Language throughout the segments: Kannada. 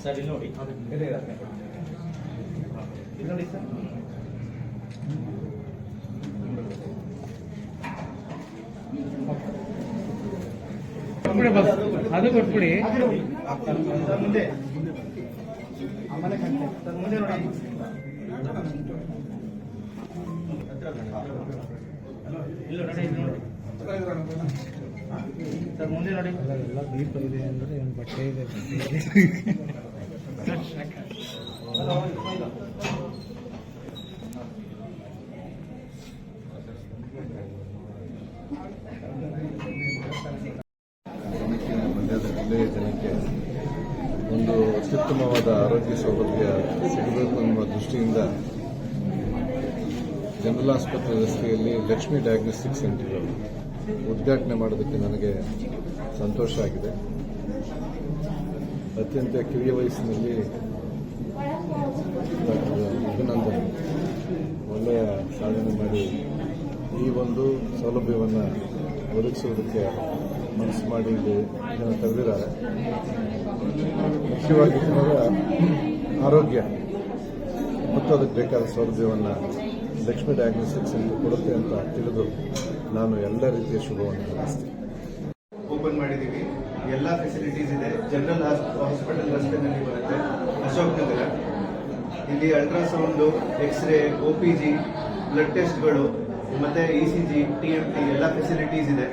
ಸರ್ ಇಲ್ಲಿ ನೋಡಿ ಸರ್ ಅದು ಕೊಟ್ಬಿಡಿ ಮುಂದೆ ಮುಂದೆ ನೋಡಿ ಇಲ್ಲ ನೋಡಿ ನೋಡಿ ಸರ್ ಮುಂದೆ ನೋಡಿ ಎಲ್ಲ ದೀಪ ಇದೆ ಅಂದರೆ ಒಂದು ಬಟ್ಟೆ ಇದೆ ಮಂಡ್ಯದ ಜಿಲ್ಲೆಯ ಜನಕ್ಕೆ ಒಂದು ಅತ್ಯುತ್ತಮವಾದ ಆರೋಗ್ಯ ಸೌಲಭ್ಯ ಸಿಗಬೇಕು ಅನ್ನುವ ದೃಷ್ಟಿಯಿಂದ ಜನರಲ್ ಆಸ್ಪತ್ರೆ ರಸ್ತೆಯಲ್ಲಿ ಲಕ್ಷ್ಮಿ ಡಯಾಗ್ನೋಸ್ಟಿಕ್ ಸೆಂಟರ್ ಉದ್ಘಾಟನೆ ಮಾಡೋದಕ್ಕೆ ನನಗೆ ಸಂತೋಷ ಆಗಿದೆ. ಅತ್ಯಂತ ಕಿರಿಯ ವಯಸ್ಸಿನಲ್ಲಿ ಅಭಿನಂದನ್ ಒಳ್ಳೆಯ ಸಾಧನೆ ಮಾಡಿ ಈ ಒಂದು ಸೌಲಭ್ಯವನ್ನು ಒದಗಿಸುವುದಕ್ಕೆ ಮನಸ್ಸು ಮಾಡಿ ಇದನ್ನು ತೆರೆದಿದ್ದಾರೆ. ಮುಖ್ಯವಾಗಿ ಜನರ ಆರೋಗ್ಯ ಮತ್ತು ಅದಕ್ಕೆ ಬೇಕಾದ ಸೌಲಭ್ಯವನ್ನು ಲಕ್ಷ್ಮಿ ಡಯಾಗ್ನೋಸ್ಟಿಕ್ ಸೆಂಟರ್ ಕೊಡುತ್ತೆ ಅಂತ ತಿಳಿದು ನಾನು ಎಲ್ಲ ರೀತಿಯ ಶುಭವನ್ನು ಹಾರೈಸ್ತೀನಿ. ಓಪನ್ ಮಾಡಿದ್ದೀವಿ. ಎಲ್ಲ ಫೆಸಿಲಿಟೀಸ್ ಇದೆ. ಜನರಲ್ ಹಾಸ್ಪಿಟಲ್ ರಸ್ತೆನಲ್ಲಿ ಬರುತ್ತೆ, ಅಶೋಕ್ ನಗರ. ಇಲ್ಲಿ ಅಲ್ಟ್ರಾಸೌಂಡು, ಎಕ್ಸ್ರೇ, OPG, ಬ್ಲಡ್ ಟೆಸ್ಟ್ಗಳು ಮತ್ತೆ ECG, TMT ಎಲ್ಲ ಫೆಸಿಲಿಟೀಸ್ ಇದೆ.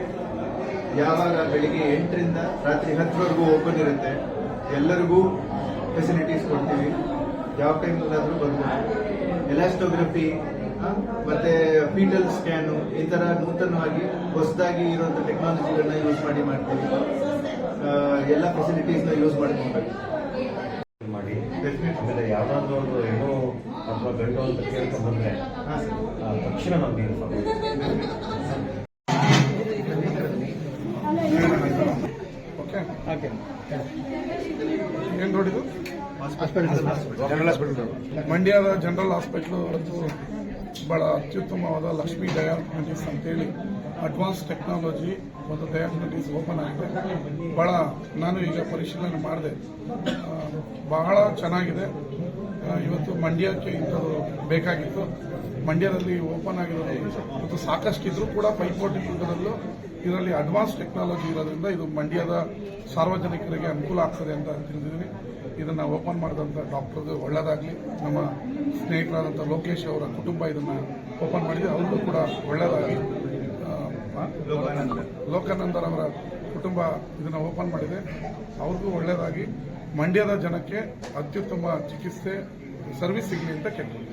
ಯಾವಾಗ ಬೆಳಿಗ್ಗೆ 8ರಿಂದ ರಾತ್ರಿ 10ರವರೆಗೂ ಓಪನ್ ಇರುತ್ತೆ. ಎಲ್ಲರಿಗೂ ಫೆಸಿಲಿಟೀಸ್ ಕೊಡ್ತೀವಿ. ಯಾವ ಟೈಮಲ್ಲಾದರೂ ಬರ್ಬೋದು. ಎಲಾಸ್ಟೋಗ್ರಫಿ ಮತ್ತೆ ಫೀಟಲ್ ಸ್ಕ್ಯಾನು ಈ ತರ ನೂತನವಾಗಿ ಹೊಸದಾಗಿ ಇರುವಂತ ಟೆಕ್ನಾಲಜಿಗಳನ್ನ ಯೂಸ್ ಮಾಡ್ತೀವಿ. ಎಲ್ಲ ಫೆಸಿಲಿಟೀಸ್ನ ಯೂಸ್ ಮಾಡ್ಕೊಬೇಕು ಮಾಡಿ. ಆಮೇಲೆ ಯಾವ್ದಾದ್ರು ಒಂದು ಹೆಣ್ಣು ಅಥವಾ ಗಂಡು ಅಂತ ಕೇಳ್ಕೊಂಡು ಬಂದ್ರೆ ತಕ್ಷಣ ನಮ್ಗೆ ಏನ್ ನೋಡಿದ್ದು ಜನರಲ್ ಹಾಸ್ಪಿಟಲ್, ಮಂಡ್ಯದ ಜನರಲ್ ಹಾಸ್ಪಿಟಲ್ ಬಹಳ ಅತ್ಯುತ್ತಮವಾದ ಲಕ್ಷ್ಮಿ ಡಯಾಗ್ನೋಸ್ಟಿಕ್ಸ್ ಅಂತೇಳಿ ಅಡ್ವಾನ್ಸ್ ಟೆಕ್ನಾಲಜಿ ಒಂದು ಡಯಾಗ್ನೋಸ್ಟಿಕ್ಸ್ ಓಪನ್ ಆಗಿದೆ. ಬಹಳ ನಾನು ಈಗ ಪರಿಶೀಲನೆ ಮಾಡಿದೆ, ಬಹಳ ಚೆನ್ನಾಗಿದೆ. ಇವತ್ತು ಮಂಡ್ಯಕ್ಕೆ ಇಂಥದ್ದು ಬೇಕಾಗಿತ್ತು. ಮಂಡ್ಯದಲ್ಲಿ ಓಪನ್ ಆಗಿರೋದು ಮತ್ತು ಸಾಕಷ್ಟಿದ್ರು ಕೂಡ ಪೈಪೋಟಿ ಯುಗದಲ್ಲೂ ಇದರಲ್ಲಿ ಅಡ್ವಾನ್ಸ್ ಟೆಕ್ನಾಲಜಿ ಇರೋದ್ರಿಂದ ಇದು ಮಂಡ್ಯದ ಸಾರ್ವಜನಿಕರಿಗೆ ಅನುಕೂಲ ಆಗ್ತದೆ ಅಂತ ತಿಳಿದಿದ್ದೀನಿ. ಇದನ್ನು ಓಪನ್ ಮಾಡಿದಂಥ ಡಾಕ್ಟರ್ಗೆ ಒಳ್ಳೆಯದಾಗಲಿ. ನಮ್ಮ ಸ್ನೇಹಿತರಾದಂಥ ಲೋಕೇಶ್ ಅವರ ಕುಟುಂಬ ಇದನ್ನು ಓಪನ್ ಮಾಡಿದೆ, ಅವ್ರಿಗೂ ಕೂಡ ಒಳ್ಳೆಯದಾಗಿ. ಲೋಕಾನಂದರ್ ಅವರ ಕುಟುಂಬ ಇದನ್ನು ಓಪನ್ ಮಾಡಿದೆ, ಅವ್ರಿಗೂ ಒಳ್ಳೆಯದಾಗಿ. ಮಂಡ್ಯದ ಜನಕ್ಕೆ ಅತ್ಯುತ್ತಮ ಚಿಕಿತ್ಸೆ ಸರ್ವಿಸ್ ಸಿಗಲಿ ಅಂತ ಕೇಳ್ತೀನಿ.